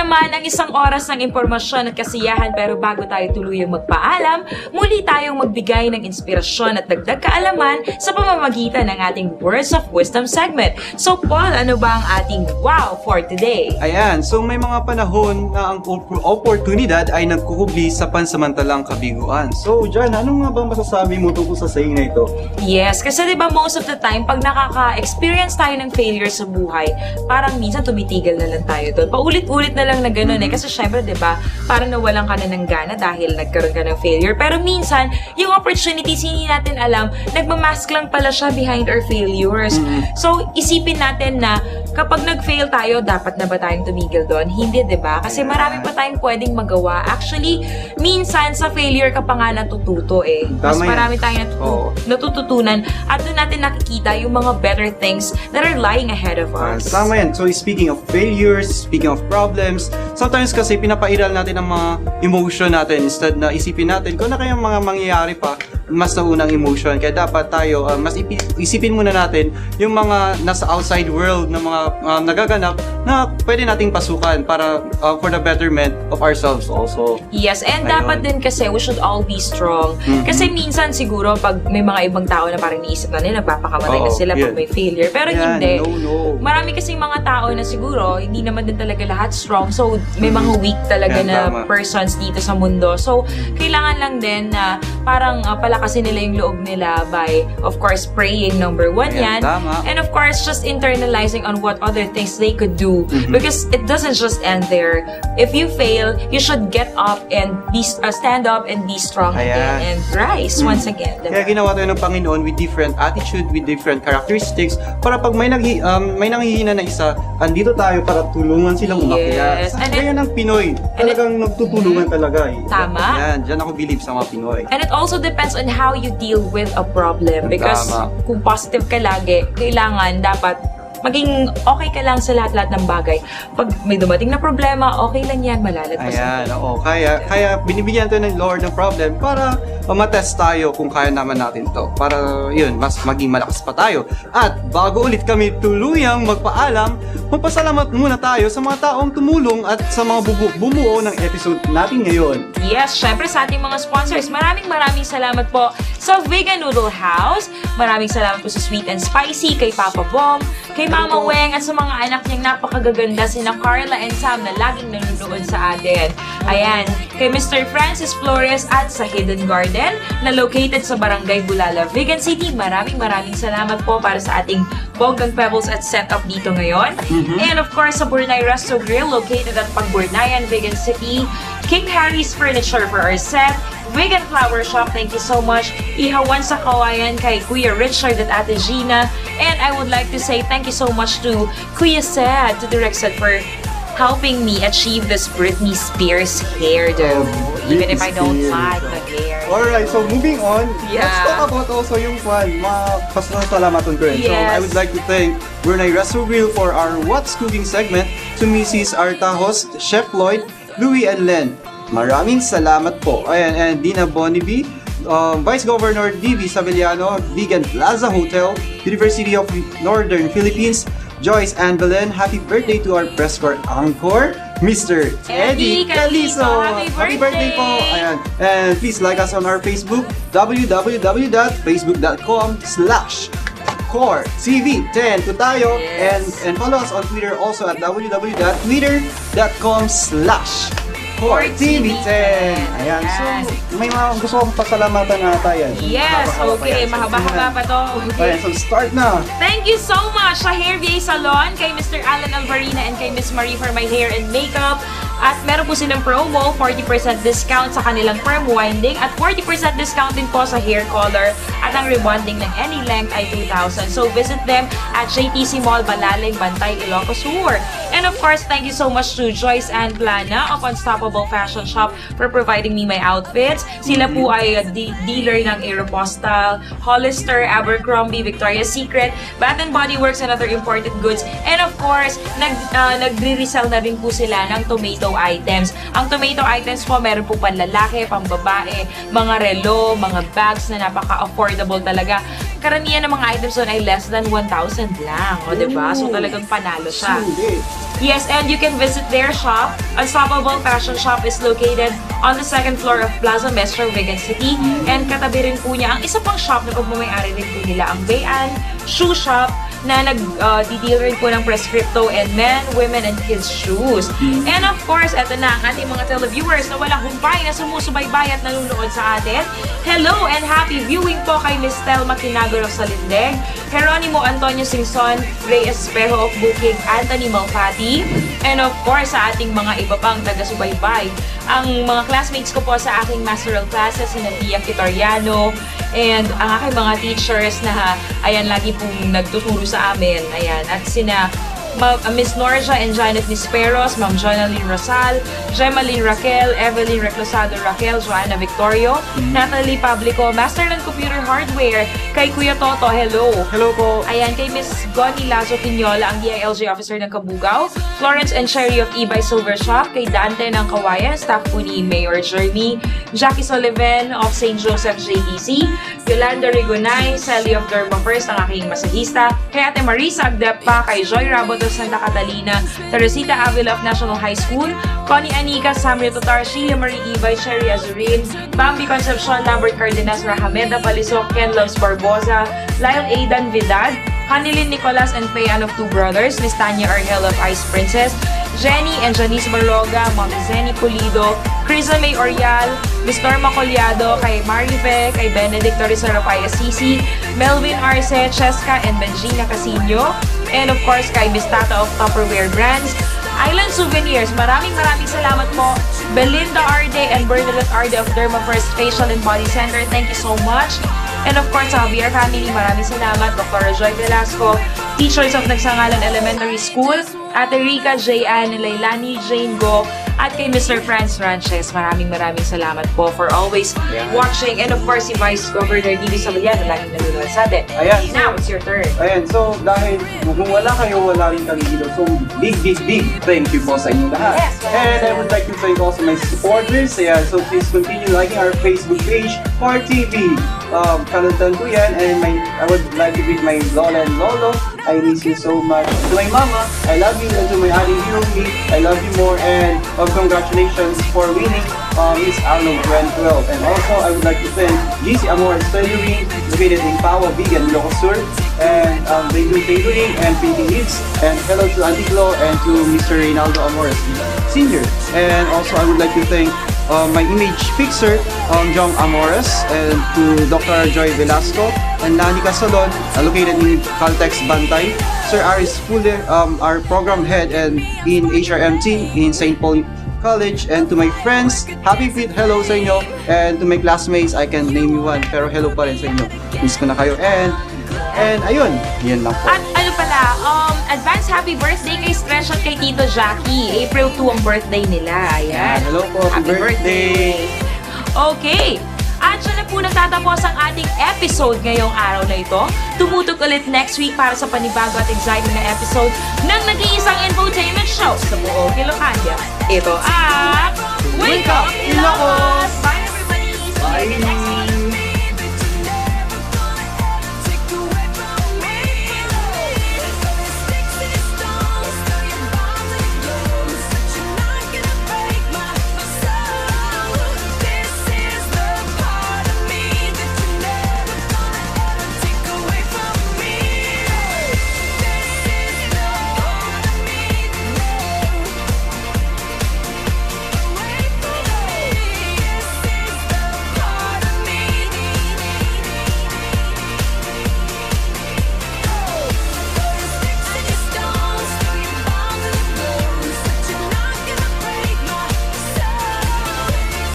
naman ang isang oras ng impormasyon at kasiyahan, pero bago tayo tuluyang magpaalam, muli tayong magbigay ng inspirasyon at dagdag kaalaman sa pamamagitan ng ating Words of Wisdom segment. So Paul, ano ba ang ating wow for today? Ayan, so may mga panahon na ang oportunidad ay nagkukubli sa pansamantalang kabiguan. So, Jan, ano nga bang masasabi mo tungkol sa saying na ito? Yes, kasi diba most of the time, pag nakaka-experience tayo ng failure sa buhay, parang minsan tumitigil na lang tayo doon. Paulit-ulit na lang na gano'n eh. Kasi syempre, diba, parang nawalan ka na ng gana dahil nagkaroon ka ng failure. Pero minsan, yung opportunities, hindi natin alam, nagmamask lang pala siya behind our failures. So, isipin natin na kapag nag-fail tayo, dapat na ba tayong tumigil doon? Hindi, diba? Kasi marami pa tayong pwedeng magawa. Actually, minsan sa failure ka pa nga natututo eh. Mas marami tayong natututunan at doon natin nakikita yung mga better things that are lying ahead of us. Tama yan. So, speaking of failures, speaking of problems, sometimes kasi pinapairal natin ang mga emotion natin instead na isipin natin kung na kayang mga mangyayari pa mas naunang emotion. Kaya dapat tayo, mas isipin muna natin yung mga nasa outside world na mga nagaganap na pwede nating pasukan para for the betterment of ourselves also. Yes, and dapat din kasi we should all be strong. Kasi minsan siguro pag may mga ibang tao na parang niisip na nila, nagpapakamatay na sila pag may failure. Pero hindi. Marami kasing mga tao na siguro hindi naman din talaga lahat strong. So, may mga weak talaga na persons dito sa mundo. So, kailangan lang din na parang palakasin nila yung loob nila by, of course, praying, number one yan. And of course, just internalizing on what other things they could do. Because it doesn't just end there. If you fail, you should get up and stand up and be strong again and rise once again. Diba? Kaya ginawa tayo ng Panginoon with different attitude, with different characteristics, para pag may nanghihina na isa, andito tayo para tulungan silang umakyat. Kaya ng Pinoy, talagang nagtutulungan talaga eh. Tama. Yan, dyan ako believe sa mga Pinoy. And it also depends on how you deal with a problem. Because kung positive ka lagi, kailangan dapat maging okay ka lang sa lahat-lahat ng bagay. Pag may dumating na problema, okay lang yan, malalagpasan. Ayan, oo. Kaya binibigyan tayo ng Lord ng problem para matest tayo kung kaya naman natin to. Para yun, mas maging malakas pa tayo. At bago ulit kami tuluyang magpaalam, magpasalamat muna tayo sa mga taong tumulong at sa mga bumuo ng episode natin ngayon. Yes, syempre sa ating mga sponsors, maraming salamat po sa Vegan Noodle House. Maraming salamat po sa Sweet and Spicy, kay Papa Bom, kay Mama Weng, at sa mga anak niyang napakagaganda, sina Carla and Sam na laging nanonood sa atin. Ayan, kay Mr. Francis Flores at sa Hidden Garden na located sa Barangay Bulala, Vegan City. Maraming salamat po para sa ating Bonggang Pebbles at setup dito ngayon. And of course, sa Burnay Resto Grill located at Pagburnayan, Vegan City. King Harry's Furniture for our set. Vegan Flower Shop, thank you so much. Ihawan sa Kawayan kay Kuya Richard at Ate Gina. And I would like to say thank you so much to Kuya Sed, to Direct Sed, for helping me achieve this Britney Spears hairdo. Even if I don't like the hair. Alright, so moving on, let's talk about also yung pasalamatan ko rin. So I would like to thank Brunei Resto Grill for our What's Cooking segment, to Mrs. Artajos, Chef Lloyd, Louie and Len. Maraming salamat po. Ayan, and Dina Bonibi, Vice Governor D.V. Sabeliano, Vegan Plaza Hotel, University of Northern Philippines, Joyce Ann Belen. Happy birthday to our press corps anchor, Mr. Eddie Calizo. Happy birthday po. Ayan. And please like us on our Facebook, www.facebook.com/CoreTV10 to tayo. And follow us on Twitter also at www.twitter.com/CoreTV10. Ayan. So, may mga gusto kong pasalamatan na tayo. Yes, okay. Mahaba-haba pa to. Ayan, so start na. Thank you so much sa Hair VA Salon, kay Mr. Alan Alvarina and kay Miss Marie for my hair and makeup. At meron po silang promo, 40% discount sa kanilang perm winding at 40% discount din po sa hair color, at ang rebonding ng any length ay 2,000. So visit them at JTC Mall, Balaling, Bantay, Ilocos Sur. And of course, thank you so much to Joyce and Plana of Unstoppable Fashion Shop for providing me my outfits. Sila po ay dealer ng Aeropostale, Hollister, Abercrombie, Victoria's Secret, Bath & Body Works, and other imported goods. And of course, nagre-resell na rin po sila ng tomato items. Ang tomato items po, meron po panlalaki, pambabae, mga relo, mga bags na napaka-affordable talaga. Karamihan ng mga items doon ay less than 1,000 lang. O, diba? So, talagang panalo siya. Yes, and you can visit their shop. Unstoppable Fashion Shop is located on the second floor of Plaza Metro, Vegan City. And katabi rin po niya ang isa pang shop na pagmamayari rin po nila, ang Bayan Shoe Shop, na nag-deal rin po ng prescripto and men, women, and kids shoes. And of course, eto na ang ating mga televiewers na walang humpay na sumusubaybay at nanonood sa atin. Hello and happy viewing po kay Miss Telma Kinagoro sa Lindig, Geronimo Antonio Singson, Ray Espejo of Bukig, Anthony Malfatti, and of course sa ating mga iba pang taga-subaybay. Ang mga classmates ko po sa aking masteral classes, si Pia Kitoriano, and ang aking mga teachers na ayan lagi pong nagtuturo sa amin. Ayan, at sina Miss Norja and Janet Nisperos, Ma'am Jonalyn Rosal, Gemaline Raquel, Evelyn Reclosado Raquel, Joanna Victorio, Natalie Pablico, Master ng Computer Hardware, kay Kuya Toto, hello. Hello po. Ayan, kay Miss Goni Lazo Quinola, ang DILG Officer ng Kabugao, Florence and Sherry of Ibay Silver Shop, kay Dante ng Kawayan, staff po ni Mayor Jeremy, Jackie Sullivan of St. Joseph JTC, Yolanda Rigonay, Sally of Derma First, ang aking masahista, kay Ate Marisa Agdepa, kay Joy Rabot of Santa Catalina, Teresita Avila of National High School, Connie Anica, Samria Totar, Sheila Marie Ibay, Sherry Azurin, Bambi Concepcion, Lambert Cardenas, Rahameda Palisok, Ken Loves Barboza, Lyle Aidan Vidal, Hanilin Nicolas and Payan of Two Brothers, Miss Tanya Argel of Ice Princess, Jenny and Janice Baroga, Mami Zenny Pulido, Crisa May Orial, Miss Norma Collado, kay Marive, kay Benedict Torresero of ISCC, Melvin Arce, Cheska, and Benjina Casino, and of course kay Miss Tata of Tupperware Brands, Island Souvenirs, maraming salamat po. Belinda Arde and Bernadette Arde of Derma First Facial and Body Center, thank you so much. And of course, sa Javier family, maraming salamat. Dr. Joy Velasco, teachers of Nagsangalan Elementary School, Ate Rica, J.Ann, Lailani, Jane Go, at kay Mr. Franz Ranches. Maraming salamat po for always watching. And of course, si Vice Governor Didi Sabalian, na laging nanonood sa atin. Ayan. Now, it's your turn. Ayan, so dahil kung wala kayo, wala rin kami dito. So big thank you po sa inyong lahat. Yes, And I would like to thank also my supporters. Ayan, so please continue liking our Facebook page, Par TV. Kalantan ko yan. And I would like to greet my Lola and Lolo. I miss you so much. To my mama, I love you. And to my Ali Hiromi, I love you more. And congratulations for winning Miss Arnold 2012. And also, I would like to thank GC Amores Tailoring, located in Pawa, Bigan, Ilocos Sur. And they do tailoring and printing needs. And hello to Auntie Flo and to Mr. Reynaldo Amores Sr. And also, I would like to thank my image fixer, Jong Amores, and to Dr. Joy Velasco and Lanica Salon, located in Caltex Bantay. Sir Aris Fuller, our program head and in HRMT in St. Paul College. And to my friends, happy fit hello sa inyo. And to my classmates, I can name you one, pero hello pa rin sa inyo. Miss ko na kayo. And ayun, yan lang po. At ano pala, advance happy birthday kay Screenshot kay Tito Jackie. April 2 ang birthday nila. Ayan. Hello po, happy birthday. Okay. At siya na po nagtatapos ang ating episode ngayong araw na ito. Tumutok ulit next week para sa panibago at exciting na episode ng nag-iisang infotainment show sa buong Ilocania. Ito ang Wake Up Ilocos! Bye everybody! See you in the next